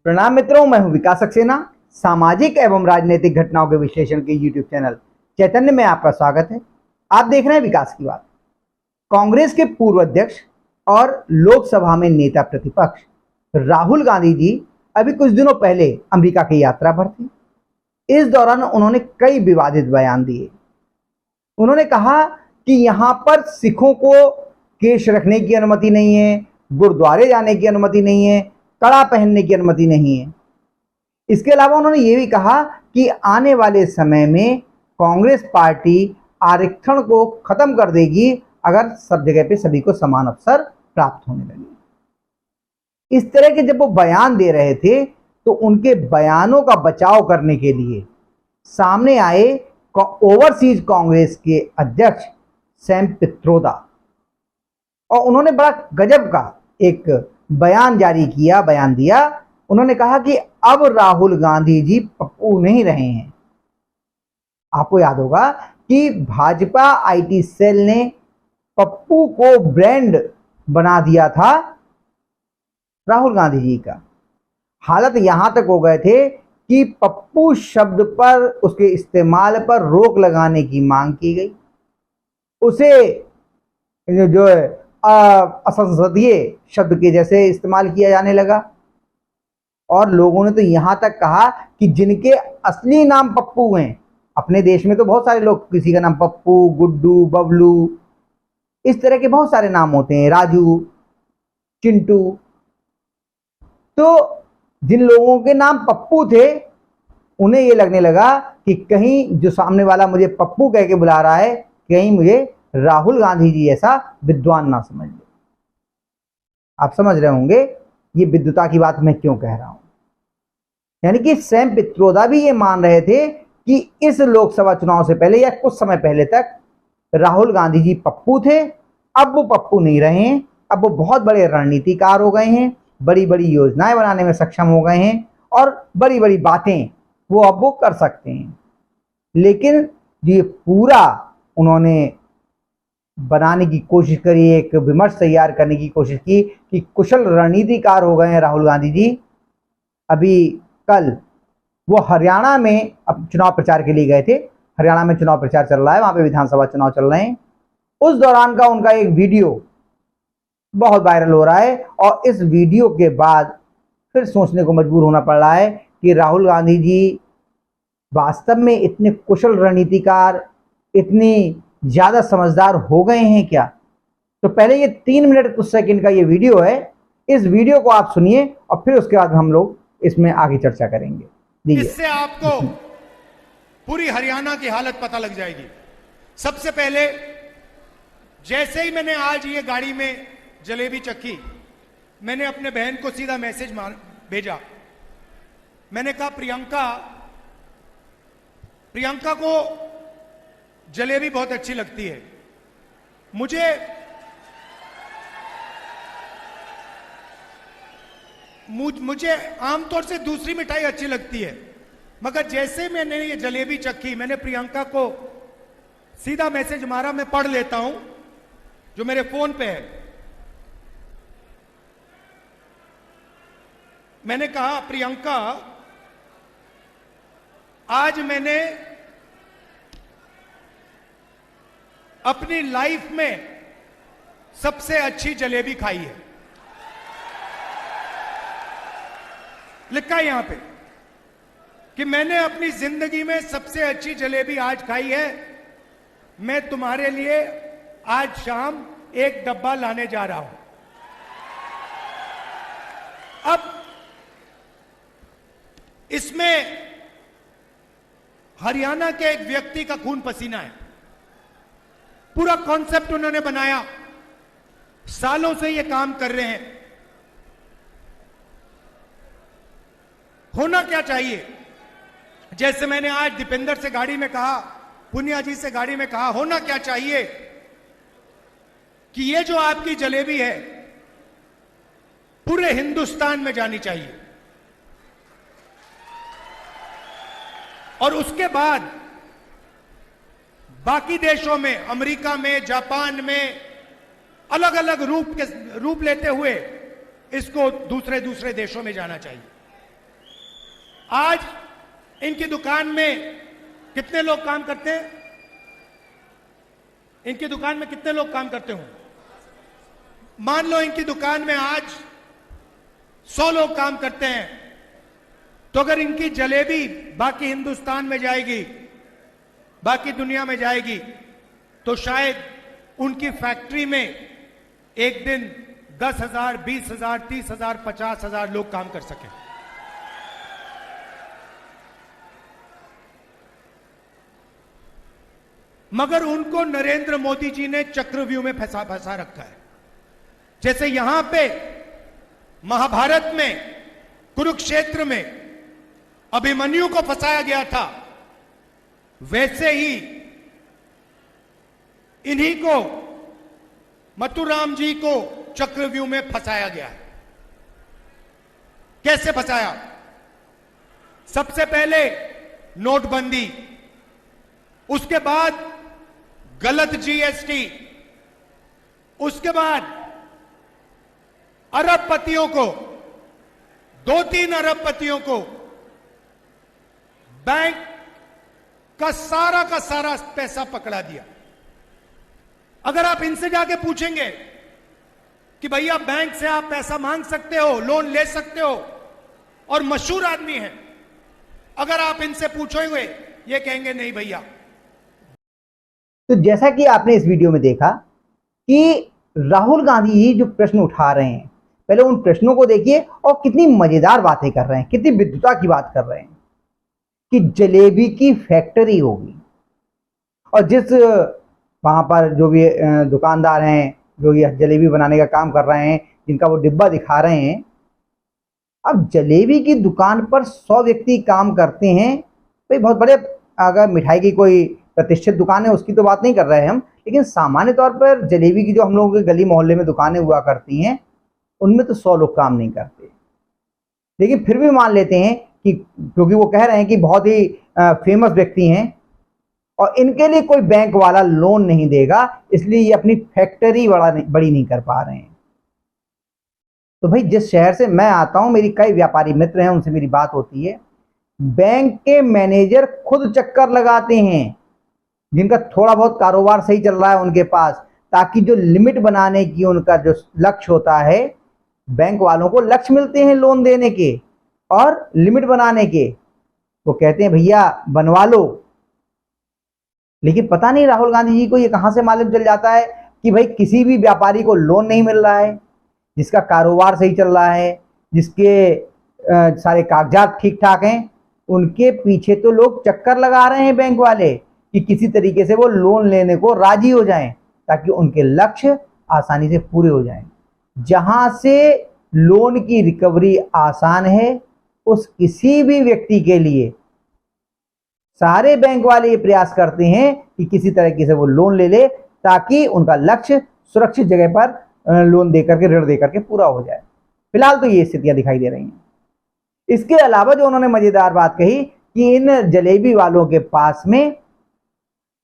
प्रणाम मित्रों, मैं हूं विकास सक्सेना। सामाजिक एवं राजनीतिक घटनाओं के विश्लेषण के यूट्यूब चैनल चैतन्य में आपका स्वागत है। आप देख रहे हैं विकास की बात। कांग्रेस के पूर्व अध्यक्ष और लोकसभा में नेता प्रतिपक्ष राहुल गांधी जी अभी कुछ दिनों पहले अमेरिका की यात्रा पर थे। इस दौरान उन्होंने कई विवादित बयान दिए। उन्होंने कहा कि यहां पर सिखों को केश रखने की अनुमति नहीं है, गुरुद्वारे जाने की अनुमति नहीं है, कड़ा पहनने की अनुमति नहीं है। इसके अलावा उन्होंने ये भी कहा कि आने वाले समय में कांग्रेस पार्टी आरक्षण को खत्म कर देगी अगर सब जगह पे सभी को समान अवसर प्राप्त होने लगे। इस तरह के जब वो बयान दे रहे थे तो उनके बयानों का बचाव करने के लिए सामने आए ओवरसीज कांग्रेस के अध्यक्ष सैम पित्रोदा, और उन्होंने बड़ा गजब का एक बयान दिया। उन्होंने कहा कि अब राहुल गांधी जी पप्पू नहीं रहे हैं। आपको याद होगा कि भाजपा आईटी सेल ने पप्पू को ब्रांड बना दिया था राहुल गांधी जी का। हालत यहां तक हो गए थे कि पप्पू शब्द पर, उसके इस्तेमाल पर रोक लगाने की मांग की गई। उसे जो असंसदीय शब्द के जैसे इस्तेमाल किया जाने लगा, और लोगों ने तो यहां तक कहा कि जिनके असली नाम पप्पू हैं, अपने देश में तो बहुत सारे लोग, किसी का नाम पप्पू, गुड्डू, बबलू, इस तरह के बहुत सारे नाम होते हैं, राजू, चिंटू। तो जिन लोगों के नाम पप्पू थे उन्हें ये लगने लगा कि कहीं जो सामने वाला मुझे पप्पू कह के बुला रहा है, कहीं मुझे राहुल गांधी जी ऐसा विद्वान ना समझ ले। आप समझ रहे होंगे ये विद्वता की बात मैं क्यों कह रहा हूं। यानी कि सैम पित्रोदा भी ये मान रहे थे कि इस लोकसभा चुनाव से पहले या कुछ समय पहले तक राहुल गांधी जी पप्पू थे। अब वो पप्पू नहीं रहे हैं, अब वो बहुत बड़े रणनीतिकार हो गए हैं, बड़ी बड़ी योजनाएं बनाने में सक्षम हो गए हैं, और बड़ी बड़ी बातें वो कर सकते हैं। लेकिन ये पूरा उन्होंने बनाने की कोशिश करी, एक विमर्श तैयार करने की कोशिश की कि कुशल रणनीतिकार हो गए हैं राहुल गांधी जी। अभी कल वो हरियाणा में अब चुनाव प्रचार के लिए गए थे। हरियाणा में चुनाव प्रचार चल रहा है, वहां पे विधानसभा चुनाव चल रहे हैं। उस दौरान का उनका एक वीडियो बहुत वायरल हो रहा है, और इस वीडियो के बाद फिर सोचने को मजबूर होना पड़ रहा है कि राहुल गांधी जी वास्तव में इतने कुशल रणनीतिकार, इतनी ज्यादा समझदार हो गए हैं क्या। तो पहले ये 3 मिनट कुछ सेकंड का ये वीडियो है, इस वीडियो को आप सुनिए और फिर उसके बाद हम लोग इसमें आगे चर्चा करेंगे। इससे आपको पूरी हरियाणा की हालत पता लग जाएगी। सबसे पहले जैसे ही मैंने आज ये गाड़ी में जलेबी चखी, मैंने अपने बहन को सीधा मैसेज भेजा। मैंने कहा प्रियंका को जलेबी बहुत अच्छी लगती है। मुझे आमतौर से दूसरी मिठाई अच्छी लगती है, मगर जैसे मैंने ये जलेबी चखी, मैंने प्रियंका को सीधा मैसेज मारा। मैं पढ़ लेता हूं जो मेरे फोन पे है। मैंने कहा, प्रियंका, आज मैंने अपनी लाइफ में सबसे अच्छी जलेबी खाई है। लिखा है यहां पे कि मैंने अपनी जिंदगी में सबसे अच्छी जलेबी आज खाई है। मैं तुम्हारे लिए आज शाम एक डब्बा लाने जा रहा हूं। अब इसमें हरियाणा के एक व्यक्ति का खून पसीना है। पूरा कॉन्सेप्ट उन्होंने बनाया, सालों से ये काम कर रहे हैं। होना क्या चाहिए, जैसे मैंने आज दीपेंद्र से गाड़ी में कहा, पुनिया जी से गाड़ी में कहा, होना क्या चाहिए कि ये जो आपकी जलेबी है पूरे हिंदुस्तान में जानी चाहिए, और उसके बाद बाकी देशों में, अमेरिका में, जापान में अलग अलग रूप लेते हुए इसको दूसरे देशों में जाना चाहिए। आज इनकी दुकान में कितने लोग काम करते हैं? इनकी दुकान में कितने लोग काम करते हों? मान लो इनकी दुकान में आज 100 लोग काम करते हैं, तो अगर इनकी जलेबी बाकी हिंदुस्तान में जाएगी, बाकी दुनिया में जाएगी, तो शायद उनकी फैक्ट्री में एक दिन 10,000, 20,000, 30,000, 50,000 लोग काम कर सकें। मगर उनको नरेंद्र मोदी जी ने चक्रव्यूह में फंसा रखा है। जैसे यहां पे महाभारत में, कुरुक्षेत्र में अभिमन्यु को फंसाया गया था, वैसे ही इन्हीं को, मथुराम जी को चक्रव्यूह में फंसाया गया है। कैसे फंसाया? सबसे पहले नोटबंदी, उसके बाद गलत जीएसटी, उसके बाद अरबपतियों को, 2-3 अरबपतियों को बैंक का सारा पैसा पकड़ा दिया। अगर आप इनसे जाके पूछेंगे कि भैया बैंक से आप पैसा मांग सकते हो, लोन ले सकते हो, और मशहूर आदमी है, अगर आप इनसे पूछोगे ये कहेंगे नहीं भैया। तो जैसा कि आपने इस वीडियो में देखा कि राहुल गांधी जी जो प्रश्न उठा रहे हैं, पहले उन प्रश्नों को देखिए और कितनी मजेदार बातें कर रहे हैं, कितनी विद्वता की बात कर रहे हैं कि जलेबी की फैक्ट्री होगी, और जिस वहां पर जो भी दुकानदार हैं जो ये जलेबी बनाने का काम कर रहे हैं, जिनका वो डिब्बा दिखा रहे हैं, अब जलेबी की दुकान पर 100 व्यक्ति काम करते हैं। भाई बहुत बड़े, अगर मिठाई की कोई प्रतिष्ठित दुकान है उसकी तो बात नहीं कर रहे हैं हम, लेकिन सामान्य तौर पर जलेबी की जो हम लोगों के गली मोहल्ले में दुकानें हुआ करती हैं, उनमें तो 100 लोग काम नहीं करते। लेकिन फिर भी मान लेते हैं कि क्योंकि वो कह रहे हैं कि बहुत ही फेमस व्यक्ति हैं और इनके लिए कोई बैंक वाला लोन नहीं देगा, इसलिए ये अपनी फैक्ट्री बड़ी नहीं कर पा रहे हैं। तो भाई जिस शहर से मैं आता हूं, मेरी कई व्यापारी मित्र हैं, उनसे मेरी बात होती है, बैंक के मैनेजर खुद चक्कर लगाते हैं जिनका थोड़ा बहुत कारोबार सही चल रहा है उनके पास, ताकि जो लिमिट बनाने की उनका जो लक्ष्य होता है, बैंक वालों को लक्ष्य मिलते हैं लोन देने के और लिमिट बनाने के, वो कहते हैं भैया बनवा लो। लेकिन पता नहीं राहुल गांधी जी को ये कहां से मालूम चल जाता है कि भाई किसी भी व्यापारी को लोन नहीं मिल रहा है, जिसका कारोबार सही चल रहा है, जिसके सारे कागजात ठीक ठाक हैं, उनके पीछे तो लोग चक्कर लगा रहे हैं बैंक वाले कि किसी तरीके से वो लोन लेने को राजी हो जाएं, ताकि उनके लक्ष्य आसानी से पूरे हो जाएं। जहां से लोन की रिकवरी आसान है, उस किसी भी व्यक्ति के लिए सारे बैंक वाले ये प्रयास करते हैं कि किसी तरीके से वो लोन ले ले, ताकि उनका लक्ष्य सुरक्षित जगह पर लोन देकर के, ऋण देकर के पूरा हो जाए। फिलहाल तो ये स्थितियां दिखाई दे रही हैं। इसके अलावा जो उन्होंने मजेदार बात कही कि इन जलेबी वालों के पास में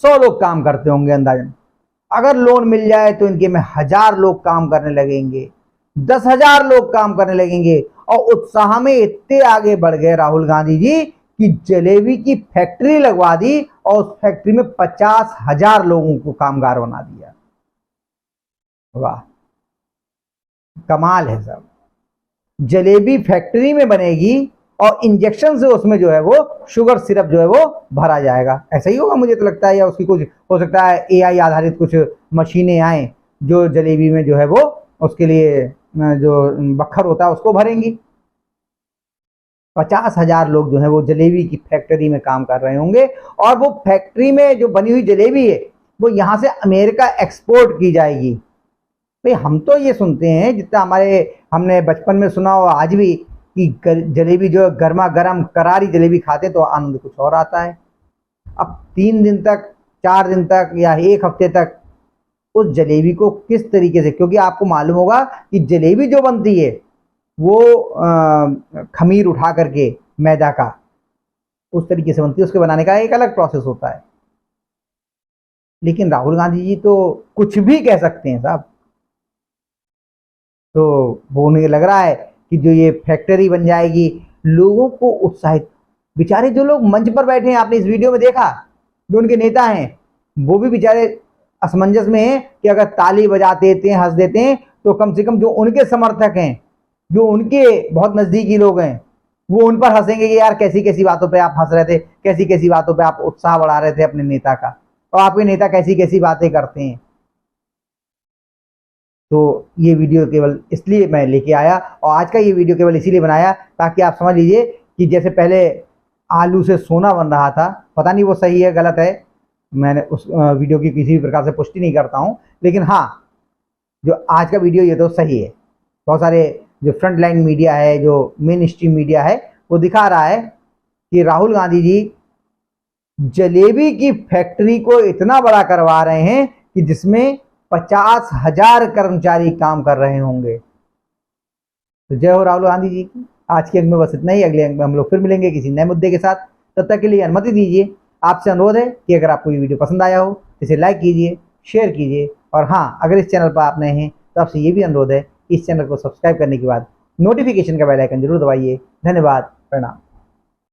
100 लोग काम करते होंगे अंदाजन, अगर लोन मिल जाए तो इनके में 1000 लोग काम करने लगेंगे, 10,000 लोग काम करने लगेंगे, और उत्साह में इतने आगे बढ़ गए राहुल गांधी जी कि जलेबी की फैक्ट्री लगवा दी और उस फैक्ट्री में 50,000 लोगों को कामगार बना दिया। वाह, कमाल है सब। जलेबी फैक्ट्री में बनेगी और इंजेक्शन से उसमें जो है वो शुगर सिरप जो है वो भरा जाएगा, ऐसा ही होगा मुझे तो लगता है, या उसकी कुछ हो सकता है एआई आधारित कुछ मशीनें आए जो जलेबी में जो है वो उसके लिए जो बखर होता है उसको भरेंगी। 50,000 लोग जो है वो जलेबी की फैक्ट्री में काम कर रहे होंगे, और वो फैक्ट्री में जो बनी हुई जलेबी है वो यहाँ से अमेरिका एक्सपोर्ट की जाएगी। भाई हम तो ये सुनते हैं, जितना हमने बचपन में सुना हो आज भी, कि जलेबी जो गर्मा गर्म करारी जलेबी खाते तो आनंद कुछ और आता है। अब 3 दिन तक, 4 दिन तक या 1 हफ्ते तक उस जलेबी को किस तरीके से, क्योंकि आपको मालूम होगा कि जलेबी जो बनती है वो खमीर उठा करके मैदा का उस तरीके से बनती है, उसके बनाने का एक अलग प्रोसेस होता है। लेकिन राहुल गांधी जी तो कुछ भी कह सकते हैं साहब। तो वो उन्हें लग रहा है कि जो ये फैक्ट्री बन जाएगी, लोगों को उत्साहित, बेचारे जो लोग मंच पर बैठे हैं, आपने इस वीडियो में देखा, जो उनके नेता हैं, वो भी बेचारे असमंजस में हैं कि अगर ताली बजाते देते हैं, हंस देते हैं, तो कम से कम जो उनके समर्थक हैं, जो उनके बहुत नजदीकी लोग हैं, वो उन पर हंसेंगे कि यार कैसी कैसी बातों पे आप हंस रहे थे, कैसी कैसी बातों पे आप उत्साह बढ़ा रहे थे अपने नेता का, और आपके नेता कैसी कैसी बातें करते हैं। तो ये वीडियो केवल इसलिए मैं लेके आया, और आज का ये वीडियो केवल इसीलिए बनाया ताकि आप समझ लीजिए कि जैसे पहले आलू से सोना बन रहा था, पता नहीं वो सही है गलत है, मैंने उस वीडियो की किसी भी प्रकार से पुष्टि नहीं करता हूँ, लेकिन हाँ, जो आज का वीडियो ये तो सही है। बहुत सारे जो फ्रंट लाइन मीडिया है, जो मेन स्ट्रीम मीडिया है, वो दिखा रहा है कि राहुल गांधी जी जलेबी की फैक्ट्री को इतना बड़ा करवा रहे हैं कि जिसमें 50,000 कर्मचारी काम कर रहे होंगे। तो जय हो राहुल गांधी जी की। आज के अंक में बस इतना ही, अगले अंक में हम लोग फिर मिलेंगे किसी नए मुद्दे के साथ। तब तक के लिए अनुमति दीजिए, आपसे अनुरोध है कि अगर आपको ये वीडियो पसंद आया हो तो इसे लाइक कीजिए, शेयर कीजिए, और हाँ, अगर इस चैनल पर आप नए हैं तो आपसे ये भी अनुरोध है कि इस चैनल को सब्सक्राइब करने के बाद नोटिफिकेशन का बेल आइकन जरूर दबाइए। धन्यवाद, प्रणाम।